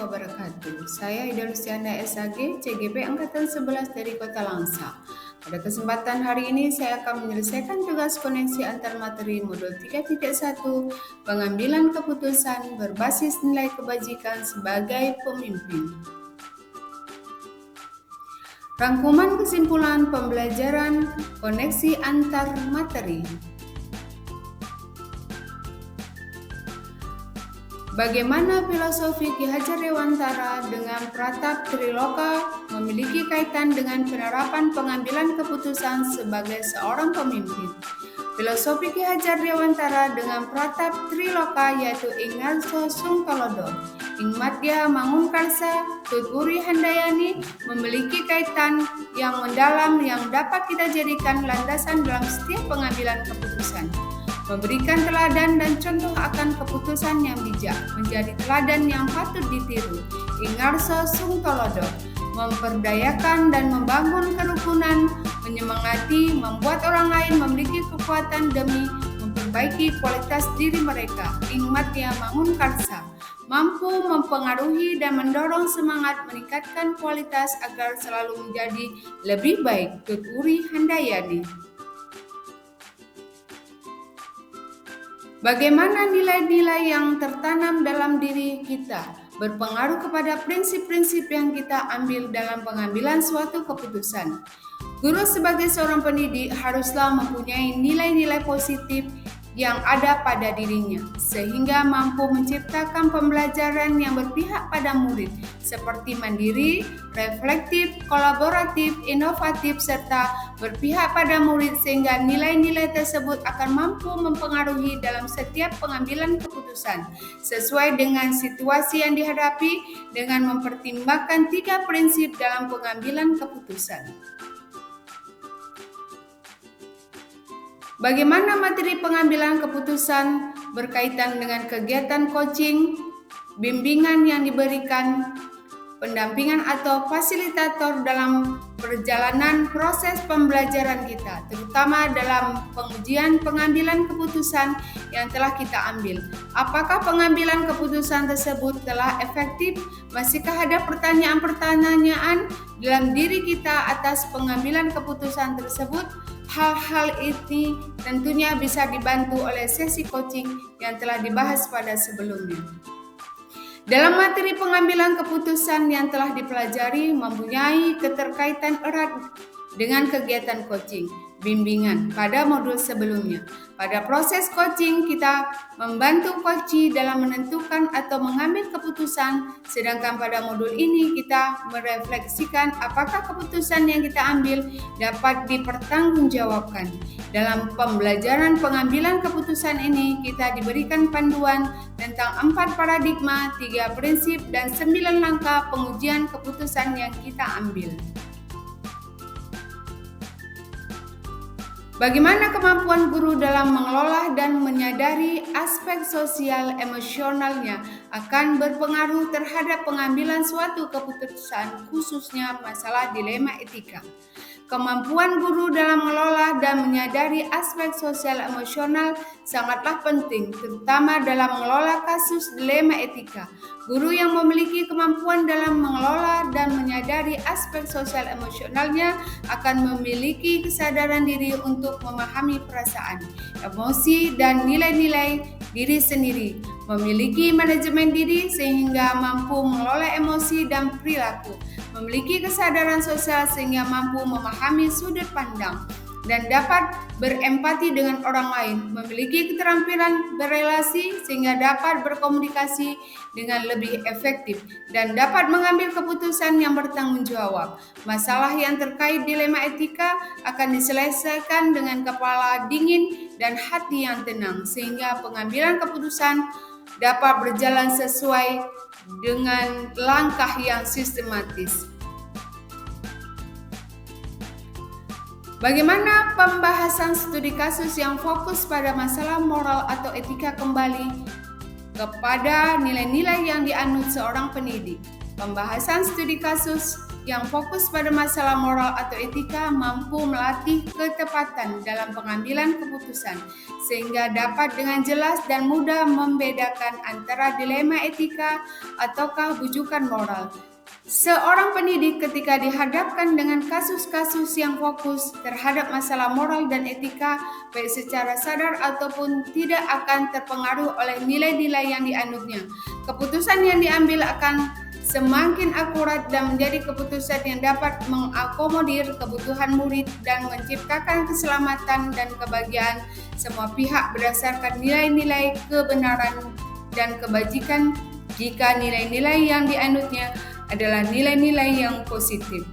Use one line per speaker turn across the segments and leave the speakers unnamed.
wabarakatuh. Saya Ida Luciana SAG, CGP Angkatan 11 dari Kota Langsa. Pada kesempatan hari ini saya akan menyelesaikan tugas koneksi antar materi modul 3.1 pengambilan keputusan berbasis nilai kebajikan sebagai pemimpin. Rangkuman kesimpulan pembelajaran koneksi antar materi. Bagaimana filosofi Ki Hajar Dewantara dengan Pratap Triloka memiliki kaitan dengan penerapan pengambilan keputusan sebagai seorang pemimpin? Filosofi Ki Hajar Dewantara dengan Pratap Triloka yaitu Ing Ngarso Sungkalodo, Ing Madya Mangunkarsa, Tutwuri Handayani memiliki kaitan yang mendalam yang dapat kita jadikan landasan dalam setiap pengambilan keputusan. Memberikan teladan dan contoh akan keputusan yang bijak menjadi teladan yang patut ditiru. Ing Ngarso Sungkalodo memperdayakan dan membangun kerukunan, menyemangati, membuat orang lain memiliki kekuatan demi memperbaiki kualitas diri mereka. Ing Madya Mangunkarsa mampu mempengaruhi dan mendorong semangat meningkatkan kualitas agar selalu menjadi lebih baik. Tutwuri Handayani. Bagaimana nilai-nilai yang tertanam dalam diri kita berpengaruh kepada prinsip-prinsip yang kita ambil dalam pengambilan suatu keputusan. Guru sebagai seorang pendidik haruslah mempunyai nilai-nilai positif yang ada pada dirinya, sehingga mampu menciptakan pembelajaran yang berpihak pada murid, seperti mandiri, reflektif, kolaboratif, inovatif, serta berpihak pada murid sehingga nilai-nilai tersebut akan mampu mempengaruhi dalam setiap pengambilan keputusan, sesuai dengan situasi yang dihadapi dengan mempertimbangkan 3 prinsip dalam pengambilan keputusan. Bagaimana materi pengambilan keputusan berkaitan dengan kegiatan coaching, bimbingan yang diberikan, pendampingan atau fasilitator dalam perjalanan proses pembelajaran kita, terutama dalam pengujian pengambilan keputusan yang telah kita ambil. Apakah pengambilan keputusan tersebut telah efektif? Masihkah ada pertanyaan-pertanyaan dalam diri kita atas pengambilan keputusan tersebut? Hal-hal ini tentunya bisa dibantu oleh sesi coaching yang telah dibahas pada sebelumnya. Dalam materi pengambilan keputusan yang telah dipelajari mempunyai keterkaitan erat dengan kegiatan coaching, bimbingan pada modul sebelumnya. Pada proses coaching kita membantu coachee dalam menentukan atau mengambil keputusan, sedangkan pada modul ini kita merefleksikan apakah keputusan yang kita ambil dapat dipertanggungjawabkan. Dalam pembelajaran pengambilan keputusan ini kita diberikan panduan tentang 4 paradigma, 3 prinsip, dan 9 langkah pengujian keputusan yang kita ambil. Bagaimana kemampuan guru dalam mengelola dan menyadari aspek sosial emosionalnya akan berpengaruh terhadap pengambilan suatu keputusan, khususnya masalah dilema etika. Kemampuan guru dalam mengelola dan menyadari aspek sosial emosional sangatlah penting, terutama dalam mengelola kasus dilema etika. Guru yang memiliki kemampuan dalam mengelola dan menyadari aspek sosial emosionalnya akan memiliki kesadaran diri untuk memahami perasaan, emosi, dan nilai-nilai diri sendiri, memiliki manajemen diri sehingga mampu mengelola emosi dan perilaku, memiliki kesadaran sosial sehingga mampu memahami sudut pandang dan dapat berempati dengan orang lain, memiliki keterampilan berelasi sehingga dapat berkomunikasi dengan lebih efektif dan dapat mengambil keputusan yang bertanggung jawab. Masalah yang terkait dilema etika akan diselesaikan dengan kepala dingin dan hati yang tenang sehingga pengambilan keputusan dapat berjalan sesuai dengan langkah yang sistematis. Bagaimana pembahasan studi kasus yang fokus pada masalah moral atau etika kembali kepada nilai-nilai yang dianut seorang pendidik? Pembahasan studi kasus yang fokus pada masalah moral atau etika mampu melatih ketepatan dalam pengambilan keputusan, sehingga dapat dengan jelas dan mudah membedakan antara dilema etika ataukah bujukan moral. Seorang pendidik ketika dihadapkan dengan kasus-kasus yang fokus terhadap masalah moral dan etika, baik secara sadar ataupun tidak, akan terpengaruh oleh nilai-nilai yang dianutnya. Keputusan yang diambil akan semakin akurat dan menjadi keputusan yang dapat mengakomodir kebutuhan murid dan menciptakan keselamatan dan kebahagiaan semua pihak berdasarkan nilai-nilai kebenaran dan kebajikan jika nilai-nilai yang dianutnya adalah nilai-nilai yang positif.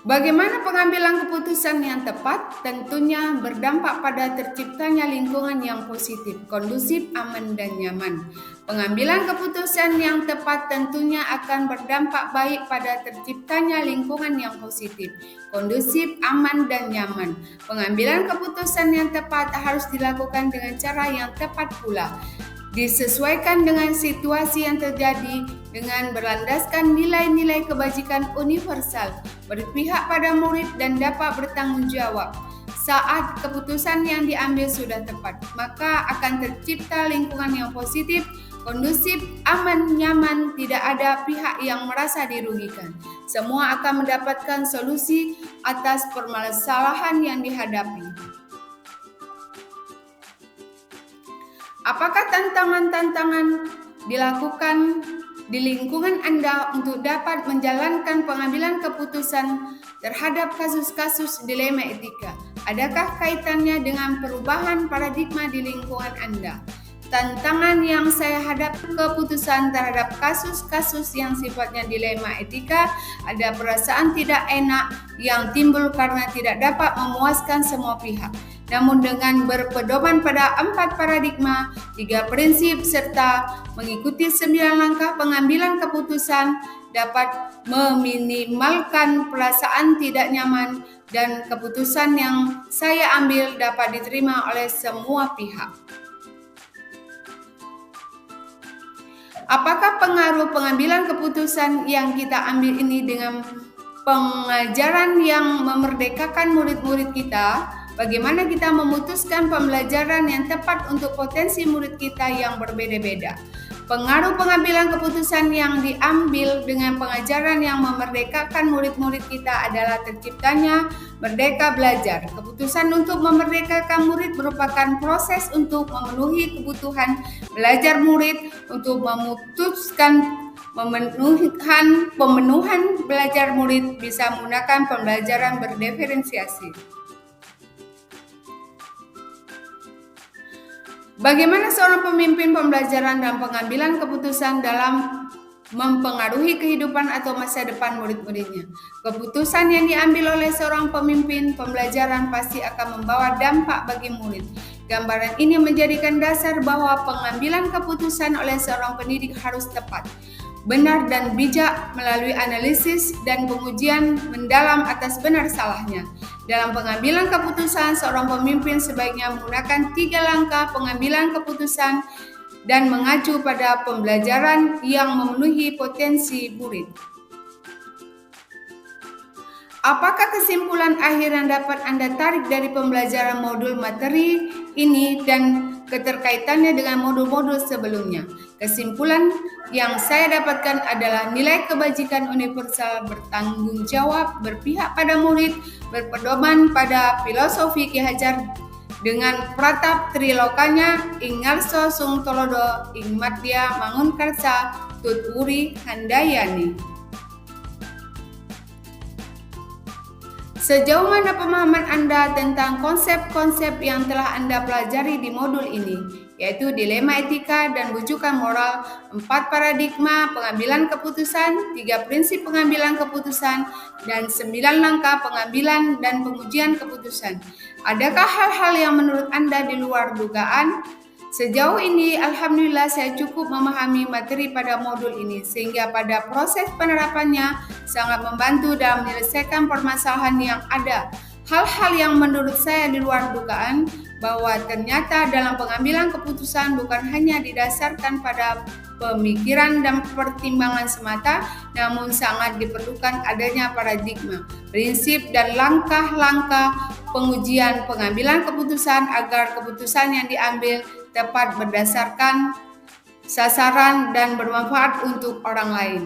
Bagaimana pengambilan keputusan yang tepat? Tentunya berdampak pada terciptanya lingkungan yang positif, kondusif, aman, dan nyaman. Pengambilan keputusan yang tepat tentunya akan berdampak baik pada terciptanya lingkungan yang positif, kondusif, aman, dan nyaman. Pengambilan keputusan yang tepat harus dilakukan dengan cara yang tepat pula, disesuaikan dengan situasi yang terjadi dengan berlandaskan nilai-nilai kebajikan universal, berpihak pada murid dan dapat bertanggung jawab. Saat keputusan yang diambil sudah tepat, maka akan tercipta lingkungan yang positif, kondusif, aman, nyaman, tidak ada pihak yang merasa dirugikan. Semua akan mendapatkan solusi atas permasalahan yang dihadapi. Apakah tantangan-tantangan dilakukan di lingkungan Anda untuk dapat menjalankan pengambilan keputusan terhadap kasus-kasus dilema etika? Adakah kaitannya dengan perubahan paradigma di lingkungan Anda? Tantangan yang saya hadapi keputusan terhadap kasus-kasus yang sifatnya dilema etika, ada perasaan tidak enak yang timbul karena tidak dapat memuaskan semua pihak. Namun dengan berpedoman pada 4 paradigma, 3 prinsip, serta mengikuti 9 langkah pengambilan keputusan dapat meminimalkan perasaan tidak nyaman dan keputusan yang saya ambil dapat diterima oleh semua pihak. Apakah pengaruh pengambilan keputusan yang kita ambil ini dengan pengajaran yang memerdekakan murid-murid kita? Bagaimana kita memutuskan pembelajaran yang tepat untuk potensi murid kita yang berbeda-beda? Pengaruh pengambilan keputusan yang diambil dengan pengajaran yang memerdekakan murid-murid kita adalah terciptanya merdeka belajar. Keputusan untuk memerdekakan murid merupakan proses untuk memenuhi kebutuhan belajar murid, untuk memutuskan pemenuhan belajar murid bisa menggunakan pembelajaran berdiferensiasi. Bagaimana seorang pemimpin pembelajaran dan pengambilan keputusan dalam mempengaruhi kehidupan atau masa depan murid-muridnya? Keputusan yang diambil oleh seorang pemimpin pembelajaran pasti akan membawa dampak bagi murid. Gambaran ini menjadikan dasar bahwa pengambilan keputusan oleh seorang pendidik harus tepat, benar dan bijak melalui analisis dan pengujian mendalam atas benar salahnya. Dalam pengambilan keputusan, seorang pemimpin sebaiknya menggunakan 3 langkah pengambilan keputusan dan mengacu pada pembelajaran yang memenuhi potensi murid. Apakah kesimpulan akhir yang dapat Anda tarik dari pembelajaran modul materi ini dan keterkaitannya dengan modul-modul sebelumnya? Kesimpulan yang saya dapatkan adalah nilai kebajikan universal, bertanggung jawab, berpihak pada murid, berpedoman pada filosofi Ki Hajar dengan pratap trilokanya ing ngarsa sung tolodo ing madya mangun karsa tut wuri handayani. Sejauh mana pemahaman Anda tentang konsep-konsep yang telah Anda pelajari di modul ini, yaitu dilema etika dan bujukan moral, 4 paradigma pengambilan keputusan, 3 prinsip pengambilan keputusan, dan 9 langkah pengambilan dan pengujian keputusan? Adakah hal-hal yang menurut Anda di luar dugaan? Sejauh ini, alhamdulillah saya cukup memahami materi pada modul ini, sehingga pada proses penerapannya sangat membantu dalam menyelesaikan permasalahan yang ada. Hal-hal yang menurut saya di luar dugaan, bahwa ternyata dalam pengambilan keputusan bukan hanya didasarkan pada pemikiran dan pertimbangan semata, namun sangat diperlukan adanya paradigma, prinsip, dan langkah-langkah pengujian pengambilan keputusan agar keputusan yang diambil tepat berdasarkan sasaran dan bermanfaat untuk orang lain.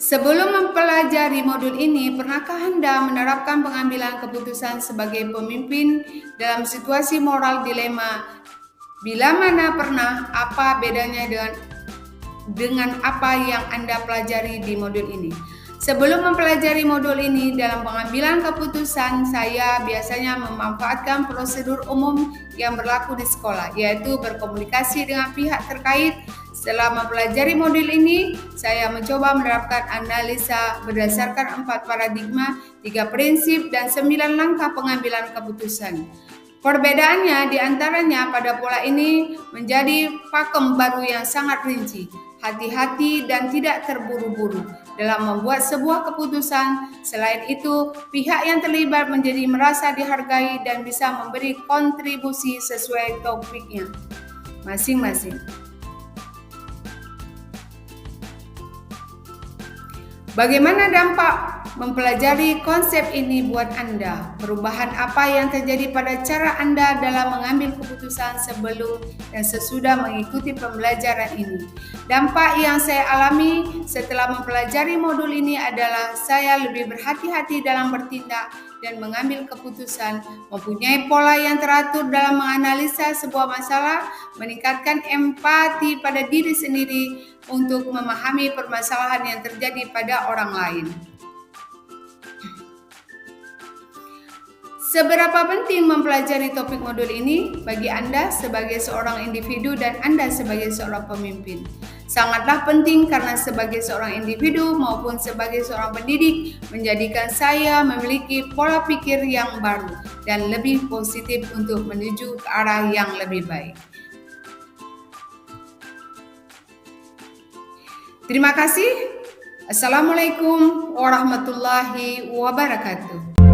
Sebelum mempelajari modul ini, pernahkah Anda menerapkan pengambilan keputusan sebagai pemimpin dalam situasi moral dilema? Bila mana pernah, apa bedanya dengan apa yang Anda pelajari di modul ini? Sebelum mempelajari modul ini, dalam pengambilan keputusan, saya biasanya memanfaatkan prosedur umum yang berlaku di sekolah, yaitu berkomunikasi dengan pihak terkait. Setelah mempelajari modul ini, saya mencoba menerapkan analisa berdasarkan 4 paradigma, 3 prinsip, dan 9 langkah pengambilan keputusan. Perbedaannya diantaranya pada pola ini menjadi pakem baru yang sangat rinci, hati-hati dan tidak terburu-buru dalam membuat sebuah keputusan. Selain itu, pihak yang terlibat menjadi merasa dihargai dan bisa memberi kontribusi sesuai topiknya masing-masing. Bagaimana dampak mempelajari konsep ini buat Anda? Perubahan apa yang terjadi pada cara Anda dalam mengambil keputusan sebelum dan sesudah mengikuti pembelajaran ini? Dampak yang saya alami setelah mempelajari modul ini adalah saya lebih berhati-hati dalam bertindak dan mengambil keputusan, mempunyai pola yang teratur dalam menganalisa sebuah masalah, meningkatkan empati pada diri sendiri untuk memahami permasalahan yang terjadi pada orang lain. Seberapa penting mempelajari topik modul ini bagi Anda sebagai seorang individu dan Anda sebagai seorang pemimpin? Sangatlah penting karena sebagai seorang individu maupun sebagai seorang pendidik menjadikan saya memiliki pola pikir yang baru dan lebih positif untuk menuju ke arah yang lebih baik. Terima kasih. Assalamualaikum warahmatullahi wabarakatuh.